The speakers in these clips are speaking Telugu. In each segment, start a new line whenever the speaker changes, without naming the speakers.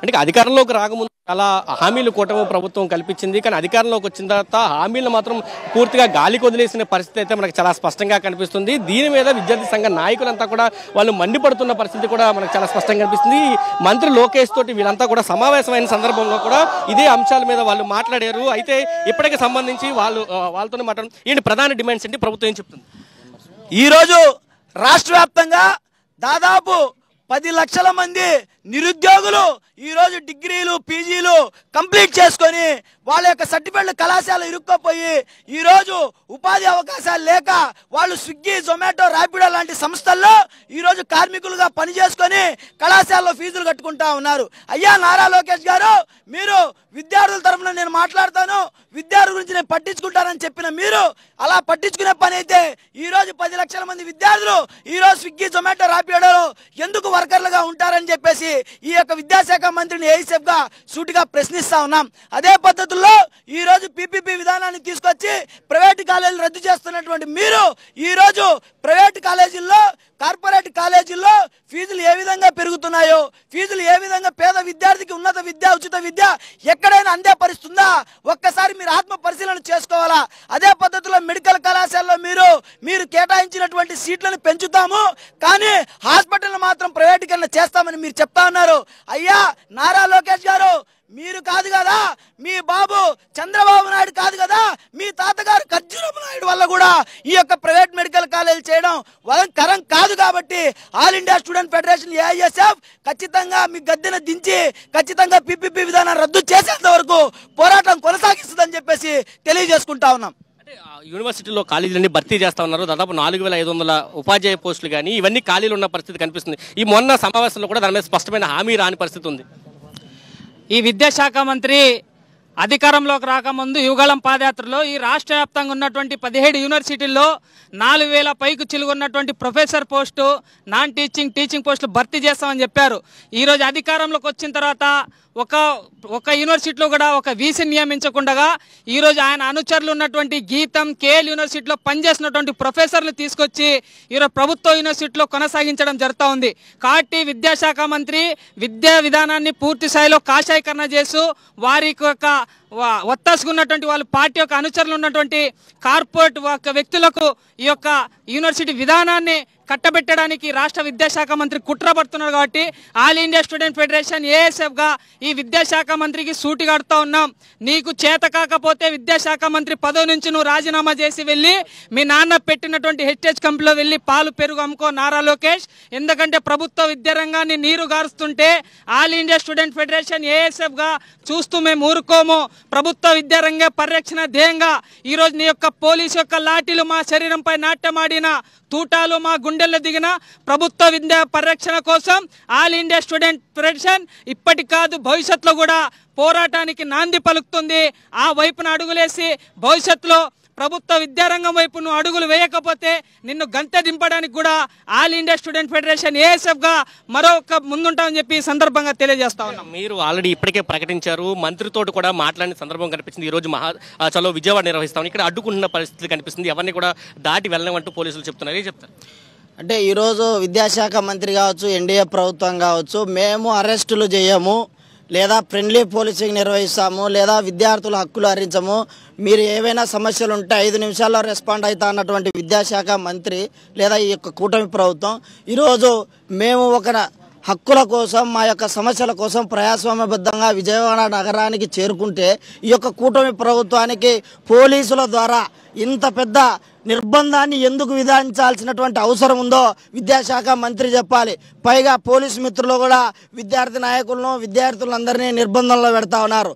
అంటే అధికారంలోకి రాకముందు చాలా హామీలు కూటమి ప్రభుత్వం కల్పించింది. కానీ అధికారంలోకి వచ్చిన తర్వాత హామీలను మాత్రం పూర్తిగా గాలికి వదిలేసిన పరిస్థితి అయితే మనకు చాలా స్పష్టంగా కనిపిస్తుంది. దీని మీద విద్యార్థి సంఘ నాయకులంతా కూడా వాళ్ళు మండిపడుతున్న పరిస్థితి కూడా మనకు చాలా స్పష్టంగా కనిపిస్తుంది. మంత్రి లోకేష్ తోటి వీళ్ళంతా కూడా సమావేశమైన సందర్భంలో కూడా ఇదే అంశాల మీద వాళ్ళు మాట్లాడారు. అయితే ఇప్పటికి సంబంధించి వాళ్ళతోనే మాట్లాడు ఏంటి ప్రధాన డిమాండ్స్ ఏంటి, ప్రభుత్వం ఏం చెప్తుంది?
ఈరోజు రాష్ట్ర వ్యాప్తంగా దాదాపు 10 లక్షల మంది నిరుద్యోగులు ఈరోజు డిగ్రీలు పీజీలు కంప్లీట్ చేసుకొని వాళ్ళ యొక్క సర్టిఫికెట్లు కళాశాల ఇరుక్కపోయి ఈరోజు ఉపాధి అవకాశాలు లేక వాళ్ళు స్విగ్గీ జొమాటో ర్యాపిడో లాంటి సంస్థల్లో ఈరోజు కార్మికులుగా పనిచేసుకొని కళాశాలలో ఫీజులు కట్టుకుంటా ఉన్నారు. అయ్యా నారా లోకేష్ గారు, మీరు విద్యార్థుల తరఫున నేను మాట్లాడతాను, విద్యార్థుల గురించి నేను పట్టించుకుంటానని చెప్పిన మీరు అలా పట్టించుకునే పని అయితే ఈరోజు 10 లక్షల మంది విద్యార్థులు ఈరోజు స్విగ్గీ జొమాటో ర్యాపిడోలో ఎందుకు వర్కర్లుగా ఉంటారని చెప్పేసి ఈ యొక్క విద్యాశాఖ మంత్రిని ఏఐసెఫ్ గా సూటిగా ప్రశ్నిస్తా ఉన్నాం. అదే పద్ధతుల్లో ఈ రోజు పీపీపీ విధానాన్ని తీసుకొచ్చి ప్రైవేట్ కాలేజీలు రద్దు చేస్తున్నటువంటి మీరు ఈ రోజు ప్రైవేట్ కాలేజీల్లో కార్పొరేట్ కాలేజీల్లో ఫీజులు ఏ విధంగా పెరుగుతున్నాయో, ఫీజులు ఏ విధంగా పేద విద్యార్థికి ఉన్నత విద్య ఉచిత విద్య ఎక్కడైనా అందే పరిస్తుందా ఒక్కసారి మీరు ఆత్మ పరిశీలన చేసుకోవాలా. అదే పద్ధతిలో మెడికల్ కళాశాలలో మీరు కేటాయించినటువంటి సీట్లను పెంచుతాము కానీ హాస్పిటల్ మాత్రం ప్రైవేటీకరణ చేస్తామని మీరు చెప్తా ఉన్నారు. అయ్యా నారా లోకేష్ గారు, మీరు కాదు కదా, మీ బాబు చంద్రబాబు నాయుడు కాదు కదా, మీ తాతగారు ఖర్జూరపు నాయుడు వల్ల కూడా ఈ యొక్క ప్రైవేట్ మెడికల్ కాలేజీలు చేయడం కరం కాదు. కాబట్టి all India student federation AISF ఖచ్చితంగా మీ గద్దెను దించి ఖచ్చితంగా పీపీపీ విధానాన్ని రద్దు చేసేంత వరకు పోరాటం కొనసాగిస్తుందని చెప్పేసి తెలియజేసుకుంటా ఉన్నాం.
యూనివర్సిటీలో కాలేజీలన్నీ భర్తీ చేస్తా ఉన్నారు. దాదాపు 4500 ఉపాధ్యాయ పోస్టులు కానీ ఇవన్నీ ఖాళీలు ఉన్న పరిస్థితి కనిపిస్తుంది. ఈ మొన్న సమావేశంలో కూడా దాని మీద స్పష్టమైన హామీ రాని పరిస్థితి ఉంది.
ఈ విద్యాశాఖ మంత్రి అధికారంలోకి రాకముందు యువగళం పాదయాత్రలో ఈ రాష్ట్ర వ్యాప్తంగా ఉన్నటువంటి 17 యూనివర్సిటీల్లో 4000 పైకు చిలుగున్నటువంటి ప్రొఫెసర్ పోస్టు, నాన్ టీచింగ్ పోస్టులు భర్తీ చేస్తామని చెప్పారు. ఈరోజు అధికారంలోకి వచ్చిన తర్వాత ఒక యూనివర్సిటీలో కూడా ఒక వీసీ నియమించకుండా ఈరోజు ఆయన అనుచరులు ఉన్నటువంటి గీతం కేఎల్ యూనివర్సిటీలో పనిచేసినటువంటి ప్రొఫెసర్లు తీసుకొచ్చి ఈరోజు ప్రభుత్వ యూనివర్సిటీలో కొనసాగించడం జరుగుతూ ఉంది. కాబట్టి విద్యాశాఖ మంత్రి విద్యా విధానాన్ని పూర్తి స్థాయిలో కాషాయకరణ చేస్తూ వారికి ఒక ఒత్తాసుకున్నటువంటి వాళ్ళ పార్టీ యొక్క అనుచరులు ఉన్నటువంటి కార్పొరేట్ వ్యక్తులకు ఈ యొక్క యూనివర్సిటీ విధానాన్ని కట్టబెట్టడానికి రాష్ట్ర విద్యాశాఖ మంత్రి కుట్ర పడుతున్నారు. కాబట్టి all India student federation ASF గా ఈ విద్యాశాఖ మంత్రికి సూటిగా అడుగుతా ఉన్నాం. నీకు చేత కాకపోతే విద్యాశాఖ మంత్రి పదవి నుంచి నువ్వు రాజీనామా చేసి వెళ్ళి మీ నాన్న పెట్టినటువంటి హెరిటేజ్ కంపెనీలో వెళ్ళి పాలు పెరుగు అమ్ముకో నారా లోకేష్. ఎందుకంటే ప్రభుత్వ విద్యారంగాన్ని నీరు గారుస్తుంటే all India student federation ASF గా చూస్తూ మేము ఊరుకోము. ప్రభుత్వ విద్యారంగ పరిరక్షణ ధ్యేయంగా ఈరోజు నీ యొక్క పోలీసు యొక్క లాఠీలు మా శరీరంపై నాట్యమాడిన తూటాలు మా గుండెల్లో దిగిన ప్రభుత్వ విద్యా పరిరక్షణ కోసం ఆల్ ఇండియా స్టూడెంట్ ఫెడరేషన్ ఇప్పటి కాదు భవిష్యత్తులో కూడా పోరాటానికి నాంది పలుకుతుంది. ఆ వైపున అడుగులేసి భవిష్యత్తులో ప్రభుత్వ విద్యారంగం వైపు నువ్వు అడుగులు వేయకపోతే నిన్ను గంతె దింపడానికి కూడా all India student federation ASF గా మరొక ముందుంటామని చెప్పి ఈ సందర్భంగా తెలియజేస్తా ఉన్నాం.
మీరు ఆల్రెడీ ఇప్పటికే ప్రకటించారు, మంత్రితో కూడా మాట్లాడిన సందర్భం కనిపించింది. ఈ రోజు చలో విజయవాడ నిర్వహిస్తామని ఇక్కడ అడ్డుకుంటున్న పరిస్థితి కనిపిస్తుంది. ఎవరిని కూడా దాటి వెళ్ళమంటూ పోలీసులు చెప్తున్నారు. ఏం చెప్తారు?
అంటే ఈరోజు విద్యాశాఖ మంత్రి కావచ్చు, ఎన్డీఏ ప్రభుత్వం కావచ్చు, మేము అరెస్టులు చేయము, లేదా ఫ్రెండ్లీ పోలీసింగ్ నిర్వహిస్తాము, లేదా విద్యార్థుల హక్కులు హరించము, మీరు ఏవైనా సమస్యలు ఉంటే 5 నిమిషాల్లో రెస్పాండ్ అవుతా అన్నటువంటి విద్యాశాఖ మంత్రి లేదా ఈ యొక్క కూటమి ప్రభుత్వం ఈరోజు మేము ఒక హక్కుల కోసం మా యొక్క సమస్యల కోసం ప్రజాస్వామ్యబద్ధంగా విజయవాడ నగరానికి చేరుకుంటే ఈ యొక్క కూటమి ప్రభుత్వానికి పోలీసుల ద్వారా ఇంత పెద్ద నిర్బంధాన్ని ఎందుకు విధించాల్సినటువంటి అవసరం ఉందో విద్యాశాఖ మంత్రి చెప్పాలి. పైగా పోలీసు మిత్రులు కూడా విద్యార్థి నాయకులను విద్యార్థులందరినీ నిర్బంధంలో పెడతా ఉన్నారు.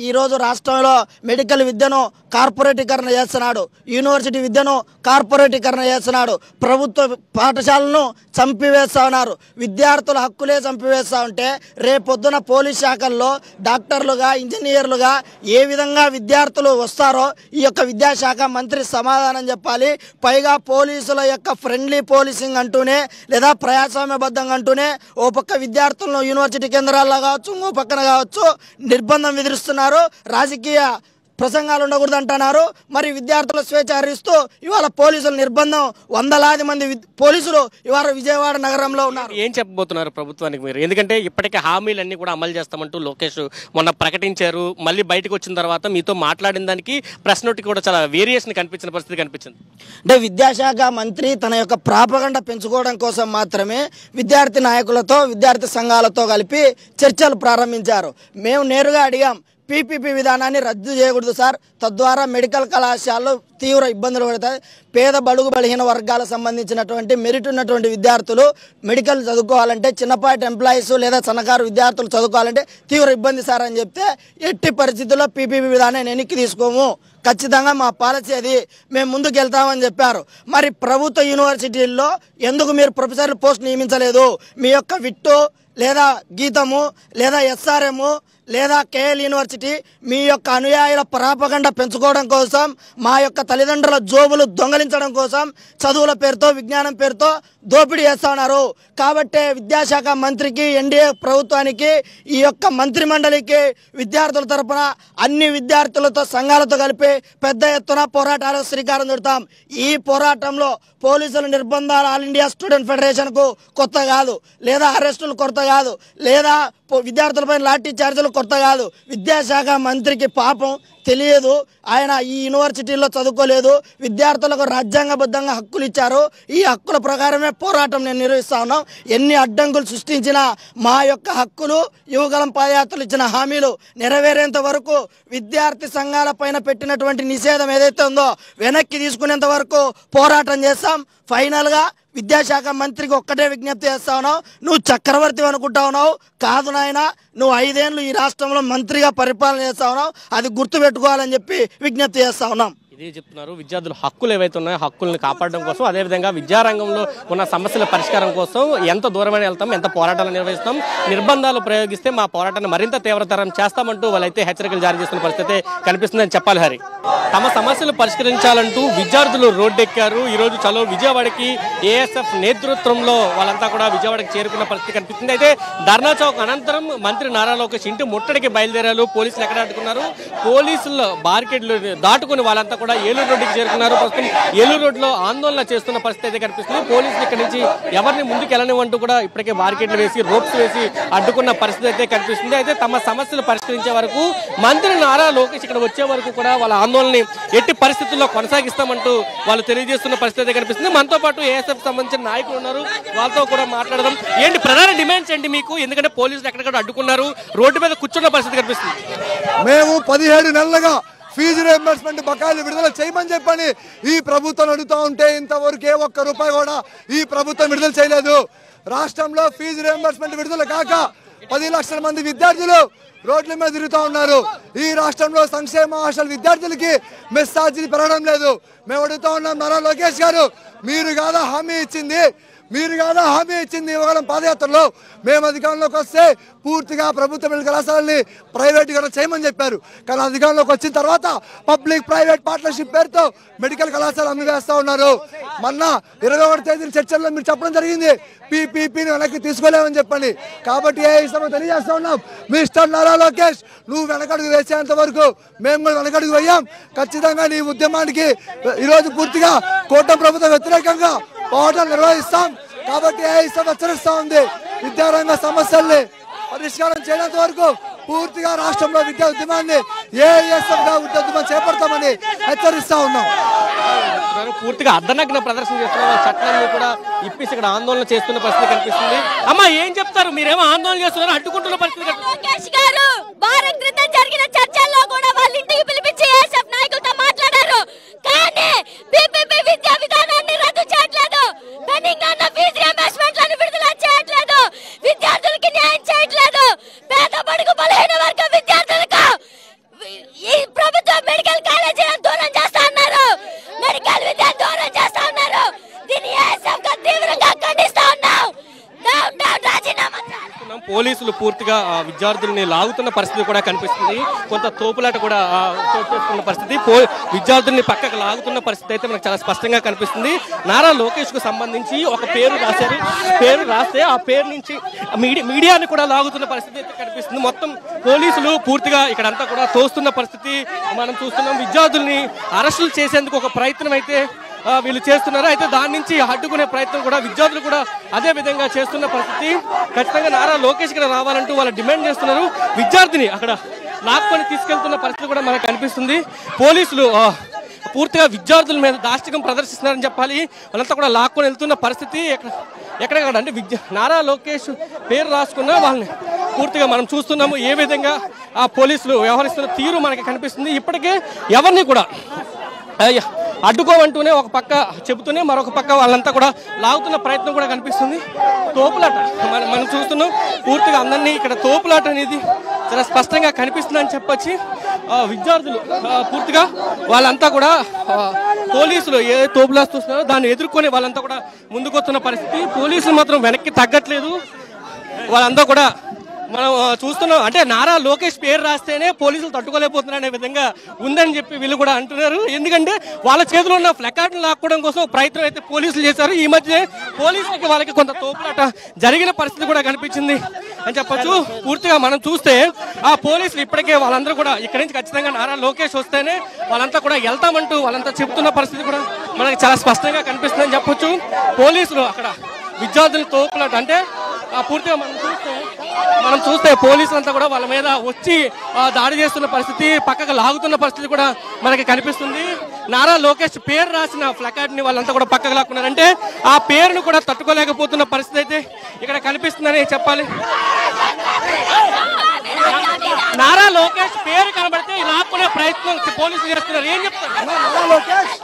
ఈరోజు రాష్ట్రంలో మెడికల్ విద్యను కార్పొరేటీకరణ చేస్తున్నాడు, యూనివర్సిటీ విద్యను కార్పొరేటీకరణ చేస్తున్నాడు, ప్రభుత్వ పాఠశాలను చంపివేస్తా ఉన్నారు, విద్యార్థుల హక్కులే చంపివేస్తా ఉంటే రేపొద్దున పోలీస్ శాఖల్లో డాక్టర్లుగా ఇంజనీర్లుగా ఏ విధంగా విద్యార్థులు వస్తారో ఈ యొక్క విద్యాశాఖ మంత్రి సమాధానం చెప్పాలి. పైగా పోలీసుల యొక్క ఫ్రెండ్లీ పోలీసింగ్ అంటూనే లేదా ప్రజాస్వామ్యబద్ధంగా అంటూనే ఓ పక్క విద్యార్థులను యూనివర్సిటీ కేంద్రాల్లో కావచ్చు, ఇంకో పక్కన కావచ్చు నిర్బంధం విధిస్తున్నారు. రాజకీయ ప్రసంగాలు ఉండకూడదు అంటున్నారు. మరి విద్యార్థుల స్వేచ్ఛ హరిస్తూ ఇవాళ పోలీసుల నిర్బంధం, వందలాది మంది పోలీసులు ఇవాళ విజయవాడ నగరంలో ఉన్నారు.
ఏం చెప్పబోతున్నారు ప్రభుత్వానికి మీరు? ఎందుకంటే ఇప్పటికే హామీలన్నీ కూడా అమలు చేస్తామంటూ లోకేష్ మొన్న ప్రకటించారు. మళ్ళీ బయటకు వచ్చిన తర్వాత మీతో మాట్లాడిన దానికి ప్రెస్ నోట్కి కూడా చాలా వేరియేషన్ కనిపించిన పరిస్థితి కనిపించింది.
అంటే విద్యాశాఖ మంత్రి తన యొక్క ప్రాపగండ పెంచుకోవడం కోసం మాత్రమే విద్యార్థి నాయకులతో, విద్యార్థి సంఘాలతో కలిపి చర్చలు ప్రారంభించారు. మేము నేరుగా అడిగాం, పీపీపీ విధానాన్ని రద్దు చేయకూడదు సార్, తద్వారా మెడికల్ కళాశాలలు తీవ్ర ఇబ్బందులు పడతాయి. పేద బడుగు బలహీన వర్గాలకు సంబంధించినటువంటి మెరిట్ ఉన్నటువంటి విద్యార్థులు మెడికల్ చదువుకోవాలంటే, చిన్నపాటి ఎంప్లాయీస్ లేదా సన్నకారు విద్యార్థులు చదువుకోవాలంటే తీవ్ర ఇబ్బంది సార్ అని చెప్తే, ఎట్టి పరిస్థితుల్లో పీపీపీ విధానాన్ని వెనక్కి తీసుకోము, ఖచ్చితంగా మా పాలసీ అది, మేము ముందుకు వెళ్తామని చెప్పారు. మరి ప్రభుత్వ యూనివర్సిటీల్లో ఎందుకు మీరు ప్రొఫెసర్లు పోస్ట్ నియమించలేదు? మీ యొక్క విట్టు లేదా గీతము లేదా ఎస్ఆర్ఎం లేదా కేఎల్ యూనివర్సిటీ మీ యొక్క అనుయాయుల ప్రాపగండ పెంచుకోవడం కోసం, మా యొక్క తల్లిదండ్రుల జోబులు దొంగలించడం కోసం, చదువుల పేరుతో, విజ్ఞానం పేరుతో దోపిడీ చేస్తా ఉన్నారు. కాబట్టే విద్యాశాఖ మంత్రికి, ఎన్డీఏ ప్రభుత్వానికి, ఈ యొక్క మంత్రి మండలికి విద్యార్థుల తరపున అన్ని విద్యార్థులతో సంఘాలతో కలిపి పెద్ద ఎత్తున పోరాటాలకు శ్రీకారం చుడతాం. ఈ పోరాటంలో పోలీసుల నిర్బంధాలు ఆల్ ఇండియా స్టూడెంట్ ఫెడరేషన్కు కొత్త కాదు, లేదా అరెస్టులు కొత్త కాదు, లేదా విద్యార్థులపై లాఠీ చార్జీలు కొత్త కాదు. విద్యాశాఖ మంత్రికి పాపం తెలియదు, ఆయన ఈ యూనివర్సిటీల్లో చదువుకోలేదు. విద్యార్థులకు రాజ్యాంగబద్ధంగా హక్కులు ఇచ్చారు. ఈ హక్కుల ప్రకారమే పోరాటం నేను నిర్వహిస్తా ఉన్నాం. ఎన్ని అడ్డంకులు సృష్టించినా మా యొక్క హక్కులు, యువగలం పాదయాత్రలు ఇచ్చిన హామీలు నెరవేరేంత వరకు, విద్యార్థి సంఘాల పైన పెట్టినటువంటి నిషేధం ఏదైతే ఉందో వెనక్కి తీసుకునేంత వరకు పోరాటం చేస్తాం. ఫైనల్గా విద్యాశాఖ మంత్రికి ఒక్కటే విజ్ఞప్తి చేస్తా ఉన్నావు, నువ్వు చక్రవర్తి అనుకుంటా ఉన్నావు, కాదు నాయన, నువ్వు 5 ఏళ్ళు ఈ రాష్ట్రంలో మంత్రిగా పరిపాలన చేస్తా ఉన్నావు, అది గుర్తుపెట్టుకోవాలని చెప్పి విజ్ఞప్తి చేస్తా ఉన్నాం.
ఇదే చెప్తున్నారు. విద్యార్థుల హక్కులు ఏవైతే ఉన్నాయో హక్కుల్ని కాపాడడం కోసం, అదేవిధంగా విద్యారంగంలో ఉన్న సమస్యల పరిష్కారం కోసం ఎంత దూరమైన వెళ్తాం, ఎంత పోరాటాలు నిర్వహిస్తాం, నిర్బంధాలు ప్రయోగిస్తే మా పోరాటాన్ని మరింత తీవ్రతరం చేస్తామంటూ వాళ్ళైతే హెచ్చరికలు జారీ చేస్తున్న పరిస్థితి కనిపిస్తుందని చెప్పాలి. హరి, తమ సమస్యలు పరిష్కరించాలంటూ విద్యార్థులు రోడ్డెక్కారు. ఈరోజు చలో విజయవాడకి ఏఎస్ఎఫ్ నేతృత్వంలో వాళ్ళంతా కూడా విజయవాడకి చేరుకున్న పరిస్థితి కనిపిస్తుంది. అయితే ధర్నా చౌక్ అనంతరం మంత్రి నారా లోకేష్ ఇంటి ముట్టడికి బయలుదేరారు. పోలీసులు ఎక్కడ అడ్డుకున్నారు? పోలీసులు బార్కెట్లు దాటుకుని వాళ్ళంతా కూడా ఏలూరు రోడ్డుకి చేరుకున్నారు. ప్రస్తుతం ఏలూరు రోడ్లో ఆందోళన చేస్తున్న పరిస్థితి అయితే కనిపిస్తుంది. పోలీసులు ఇక్కడ నుంచి ఎవరిని ముందుకు వెళ్ళనివ్వంటూ కూడా ఇప్పటికే బార్కెట్లు వేసి, రోప్స్ వేసి అడ్డుకున్న పరిస్థితి అయితే కనిపిస్తుంది. అయితే తమ సమస్యలు పరిష్కరించే వరకు, మంత్రి నారా లోకేష్ ఇక్కడ వచ్చే వరకు కూడా వాళ్ళ ఆందోళనని ఎట్టి పరిస్థితుల్లో కొనసాగిస్తామంటూ వాళ్ళు తెలియజేస్తున్న పరిస్థితి అయితే కనిపిస్తుంది. మనతో పాటు ఏఎస్ఎఫ్ సంబంధించిన నాయకులు ఉన్నారు, వాళ్ళతో కూడా మాట్లాడదాం. ఏంటి ప్రధాన డిమాండ్స్ ఏంటి మీకు? ఎందుకంటే పోలీసులు ఎక్కడెక్కడ అడ్డుకున్నారు, రోడ్డు మీద కూర్చున్న పరిస్థితి కనిపిస్తుంది.
మేము 17 నెలలుగా ఫీజు రీయింబర్స్మెంట్ బకాయిలు విడుదల చేయమని చెప్పని ఈ ప్రభుత్వం అడుగుతూ ఉంటే ఇంతవరకు ఏ ఒక్క రూపాయి కూడా ఈ ప్రభుత్వం విడుదల చేయలేదు. రాష్ట్రంలో ఫీజు రీయింబర్స్మెంట్ విడుదల కాక 10 లక్షల మంది విద్యార్థులు రోడ్ల మీద తిరుగుతూ ఉన్నారు. ఈ రాష్ట్రంలో సంక్షేమ హాస్టల్ విద్యార్థులకి మెస్ ఛార్జీలు పెరగడం లేదు. మేము అడుగుతూ ఉన్నాం, నారా లోకేష్ గారు, మీరు కాదా హామీ ఇచ్చింది యువగలం పాదయాత్రలో? మేము అధికారంలోకి వస్తే పూర్తిగా ప్రభుత్వ మెడికల్ కళాశాలని ప్రైవేటీకరణ చేయమని చెప్పారు. కానీ అధికారంలోకి వచ్చిన తర్వాత పబ్లిక్ ప్రైవేట్ పార్ట్నర్షిప్ పేరుతో మెడికల్ కళాశాల అమ్మివేస్తూ ఉన్నారు. మొన్న 21వ తేదీన చర్చల్లో మీరు చెప్పడం జరిగింది, పీపీపీని వెనక్కి తీసుకోలేమని చెప్పండి. కాబట్టి ఏ సమయం తెలియజేస్తా ఉన్నాం, మిస్టర్ నారా లోకేష్, నువ్వు వెనకడుగు వేసేంత వరకు మేము కూడా వెనకడుగు వేయాం. ఖచ్చితంగా నీ ఉద్యమానికి ఈరోజు పూర్తిగా కూటమి ప్రభుత్వం వ్యతిరేకంగా పోరాటాలు నిర్వహిస్తాం. కాబట్టి ఏఐఎస్ఎఫ్ హెచ్చరిస్తా ఉంది, విద్యారంగ సమస్యల్ని పరిష్కారం చేయనంత వరకు పూర్తిగా రాష్ట్రంలో విద్యా ఉద్యమాన్ని ఏఐఎస్ఎఫ్ గా ఉద్యమం చేపడతామని హెచ్చరిస్తా ఉన్నాం.
పూర్తిగా అర్ధనగ్న ప్రదర్శన చేస్తున్న చట్టాన్ని కూడా ఇప్పిసి ఇక్కడ ఆందోళన చేస్తున్న పరిస్థితి కనిపిస్తుంది. అమ్మా, ఏం చెప్తారు? మీరేమో ఆందోళన చేస్తున్నారు, అడ్డుకుంటున్న పరిస్థితి
జరిగిన చర్చల్లో కూడా వాళ్ళ ఇంటికి పిలిపించి ఏఎస్ఎఫ్ నాయకులతో మాట్లాడారు. కానీ పీపీపీ విద్యా విధానాన్ని రద్దు చేయట్లేదు, పెండింగ్ ఫీజు రీయింబర్స్మెంట్లను విడుదల చేయట్లేదు, విద్యార్థులకి న్యాయం చేయట్లేదు, పేద బడుగు బలహీన వర్గ విద్యార్థులకు ఈ ప్రభుత్వ మెడికల్ కాలేజీలను దూరం చేస్తా ఉన్నారు, మెడికల్ విద్యను దూరం చేస్తా ఉన్నారు. దీన్ని ఏఎస్ఎఫ్ గా తీవ్రంగా ఖండిస్తా ఉన్నాం. రాజీనామా
పోలీసులు పోలీసులు పూర్తిగా విద్యార్థుల్ని లాగుతున్న పరిస్థితి కూడా కనిపిస్తుంది. కొంత తోపులాట కూడా చోటు చేసుకున్న పరిస్థితి, విద్యార్థుల్ని పక్కకు లాగుతున్న పరిస్థితి అయితే మనకు చాలా స్పష్టంగా కనిపిస్తుంది. నారా లోకేష్ కు సంబంధించి ఒక పేరు రాశారు, పేరు రాస్తే ఆ పేరు నుంచి మీడియాని కూడా లాగుతున్న పరిస్థితి అయితే కనిపిస్తుంది. మొత్తం పోలీసులు పూర్తిగా ఇక్కడంతా కూడా తోస్తున్న పరిస్థితి మనం చూస్తున్నాం. విద్యార్థుల్ని అరెస్టులు చేసేందుకు ఒక ప్రయత్నం అయితే వీళ్ళు చేస్తున్నారు. అయితే దాని నుంచి అడ్డుకునే ప్రయత్నం కూడా విద్యార్థులు కూడా అదే విధంగా చేస్తున్న పరిస్థితి. ఖచ్చితంగా నారా లోకేష్ ఇక్కడ రావాలంటూ వాళ్ళు డిమాండ్ చేస్తున్నారు. విద్యార్థిని అక్కడ లాక్కొని తీసుకెళ్తున్న పరిస్థితి కూడా మనకు కనిపిస్తుంది. పోలీసులు పూర్తిగా విద్యార్థుల మీద దాష్టికం ప్రదర్శిస్తున్నారని చెప్పాలి. వాళ్ళంతా కూడా లాక్కొని వెళ్తున్న పరిస్థితి ఎక్కడెక్కడ అంటే నారా లోకేష్ పేరు రాసుకున్న వాళ్ళని పూర్తిగా మనం చూస్తున్నాము. ఏ విధంగా ఆ పోలీసులు వ్యవహరిస్తున్న తీరు మనకి కనిపిస్తుంది. ఇప్పటికే ఎవరిని కూడా అడ్డుకోమంటూనే ఒక పక్క చెబుతూనే మరొక పక్క వాళ్ళంతా కూడా లాగుతున్న ప్రయత్నం కూడా కనిపిస్తుంది. తోపులాట మనం చూస్తున్నాం. పూర్తిగా అందరినీ ఇక్కడ తోపులాట అనేది చాలా స్పష్టంగా కనిపిస్తుందని చెప్పొచ్చి విద్యార్థులు పూర్తిగా వాళ్ళంతా కూడా పోలీసులు ఏ తోపులాట చూస్తున్నారో దాన్ని ఎదుర్కొని వాళ్ళంతా కూడా ముందుకొస్తున్న పరిస్థితి. పోలీసులు మాత్రం వెనక్కి తగ్గట్లేదు. వాళ్ళంతా కూడా మనం చూస్తున్నాం. అంటే నారా లోకేష్ పేరు రాస్తేనే పోలీసులు తట్టుకోలేకపోతున్నారు అనే విధంగా ఉందని చెప్పి వీళ్ళు కూడా అంటున్నారు. ఎందుకంటే వాళ్ళ చేతిలో ఉన్న ప్లకార్డులు లాక్కోవడం కోసం ప్రయత్నం అయితే పోలీసులు చేశారు. ఈ మధ్య పోలీసులకి వాళ్ళకి కొంత తోపులాట జరిగిన పరిస్థితి కూడా కనిపించింది అని చెప్పొచ్చు. పూర్తిగా మనం చూస్తే ఆ పోలీసులు ఇప్పటికే వాళ్ళందరూ కూడా ఇక్కడి నుంచి ఖచ్చితంగా నారా లోకేష్ వస్తేనే వాళ్ళంతా కూడా వెళ్తామంటూ వాళ్ళంతా చెబుతున్న పరిస్థితి కూడా మనకి చాలా స్పష్టంగా కనిపిస్తుందని చెప్పొచ్చు. పోలీసులు అక్కడ విద్యార్థులు తోపులాట అంటే పూర్తిగా మనం చూస్తే పోలీసులంతా కూడా వాళ్ళ మీద వచ్చి దాడి చేస్తున్న పరిస్థితి, పక్కకు లాగుతున్న పరిస్థితి కూడా మనకి కనిపిస్తుంది. నారా లోకేష్ పేరు రాసిన ప్లకార్డ్ ని వాళ్ళంతా కూడా పక్కకు లాక్కున్నారంటే ఆ పేరును కూడా తట్టుకోలేకపోతున్న పరిస్థితి అయితే ఇక్కడ కనిపిస్తుందని చెప్పాలి. నారా లోకేష్ పేరు కనబడితే లాక్కునే ప్రయత్నం పోలీసులు చేస్తున్నారు. ఏం చెప్తారు? నారా లోకేష్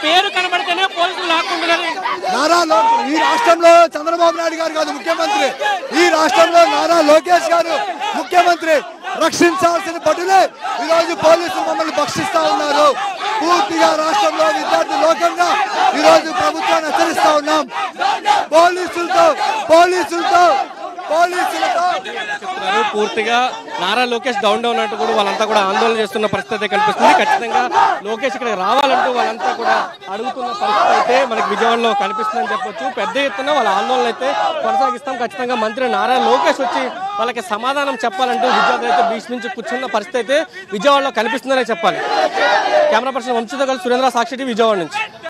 పేరు కనబడితేనే పోలీసులు లాక్కుంటున్నారు.
ఈ రాష్ట్రంలో చంద్రబాబు నాయుడు గారు కాదు ముఖ్యమంత్రి, ఈ రాష్ట్రంలో నారా లోకేష్ గారు ముఖ్యమంత్రి. రక్షించాల్సిన పట్టులే ఈరోజు పోలీసులు మమ్మల్ని భక్షిస్తా ఉన్నారు. పూర్తిగా రాష్ట్రంలో విద్యార్థి లోకంగా ఈరోజు ప్రభుత్వాన్ని హెచ్చరిస్తా ఉన్నాం. పోలీసులతో
పూర్తిగా నారా లోకేష్ డౌన్ అంటూ కూడా వాళ్ళంతా కూడా ఆందోళన చేస్తున్న పరిస్థితి కనిపిస్తుంది. ఖచ్చితంగా లోకేష్ ఇక్కడ రావాలంటూ వాళ్ళంతా కూడా అడుగుతున్న పరిస్థితి అయితే మనకి విజయవాడలో కనిపిస్తుందని చెప్పొచ్చు. పెద్ద ఎత్తున వాళ్ళ ఆందోళన అయితే కొనసాగిస్తాం. ఖచ్చితంగా మంత్రి నారా లోకేష్ వచ్చి వాళ్ళకి సమాధానం చెప్పాలంటూ విద్యార్థులు అయితే బీచ్ నుంచి కూర్చున్న పరిస్థితి అయితే విజయవాడలో కనిపిస్తుందనే చెప్పాలి. కెమెరా పర్సన్ వంశీతో కలిసి సురేంద్ర, సాక్షి టీవీ, విజయవాడ నుంచి.